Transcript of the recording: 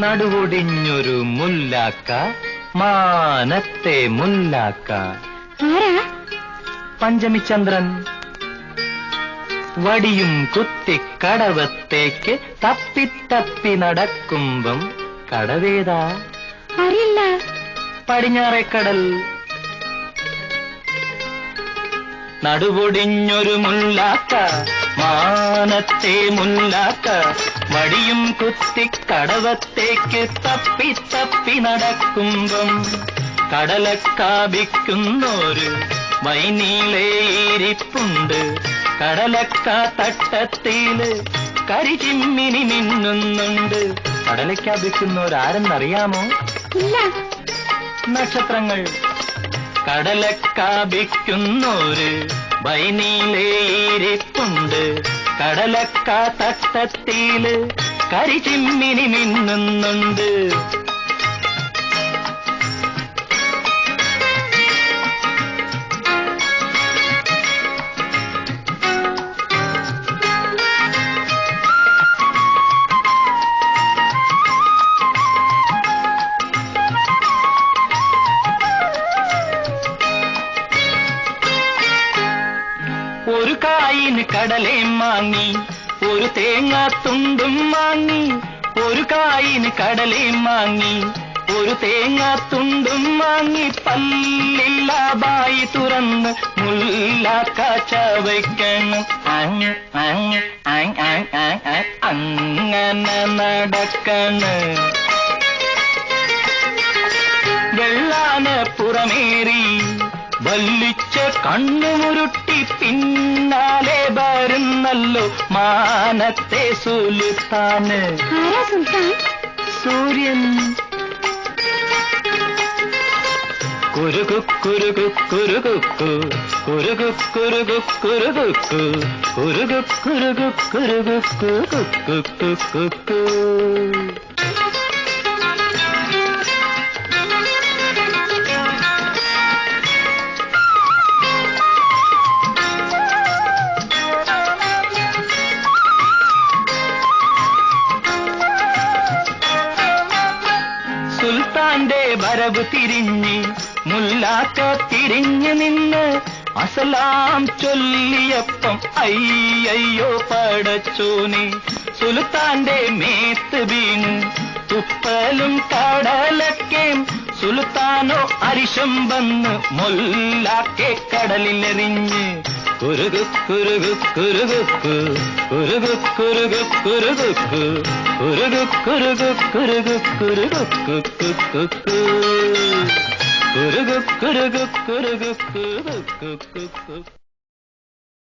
നടുവൊടിഞ്ഞൊരു മുല്ലാക്ക, മാനത്തെ മുല്ലാക്ക. പഞ്ചമിചന്ദ്രൻ. വടിയും കുത്തിക്കടവത്തേക്ക് തപ്പിത്തപ്പി നടക്കുമ്പം കടവേതാ? അറിയില്ല. പടിഞ്ഞാറേക്കടൽ. നടുവൊടിഞ്ഞൊരു മുല്ലാക്ക, മാനത്തെ മുല്ലാക്ക, വടിയും കുത്തിക്കടവത്തേക്ക് തപ്പിത്തപ്പി നടക്കുമ്പം കടലക്കാപിക്കുന്നൊരു വൈനീളേരിപ്പുണ്ട്. കടലക്ക തട്ടത്തില് കരിചിമ്മിനി മിന്നുന്നുണ്ട്. കടലക്കാപിക്കുന്നവരാരെന്നറിയാമോ? ഇല്ല. നക്ഷത്രങ്ങൾ. കടലക്കാപിക്കുന്നൊരു വൈനീളേരിപ്പുണ്ട്. കടലക്ക തട്ടത്തില് കരിചിമ്മിനി മിന്നുന്നുണ്ട്. ഒരു കായിന് കടലയും വാങ്ങി, ഒരു തേങ്ങാത്തുണ്ടും വാങ്ങി. ഒരു കായിന് കടലയും വാങ്ങി, ഒരു തേങ്ങാത്തുണ്ടും വാങ്ങി. പല്ലില്ല ബായി തുറന്ന് മുല്ലാക്ക ചവയ്ക്കണം. അങ്ങനെ നടക്കണ്. വെള്ളാന പുറമേറി വല്ലിച്ച കണ്ണുമുരുട്ടി പിന്നാലെ വരുന്നല്ലോ മാനത്തെ സുൽത്താന്. സൂര്യൻ. കുരുകു കുരുകു കുരുകുക്കു, കുരുകു കുരുകു കുരുകുക്കു, കുരുകു കുരുകു കുരുകുക്കു കുക്കു. സുൽത്താന്റെ വരവ് തിരിഞ്ഞ് മുല്ലാക്ക തിരിഞ്ഞു നിന്ന് അസലാം ചൊല്ലിയപ്പം അയ്യോ പടച്ചോനെ. സുൽത്താന്റെ മേത്ത് വീണ് തുപ്പലും കടലക്കേം. സുൽത്താനോ അരിശം വന്ന് മുല്ലാക്കെ കടലിലെറിഞ്ഞ്. കുരുകു കുരുകു കുരുകുക്കു, കുരുകു കുരുകു കുരുകുക്കു, കുരുകു കുരുകു കുരുകു കുരുകുക്കു കുക്കു. കുരുകു കുരുകു കുരുകു കുരുകു.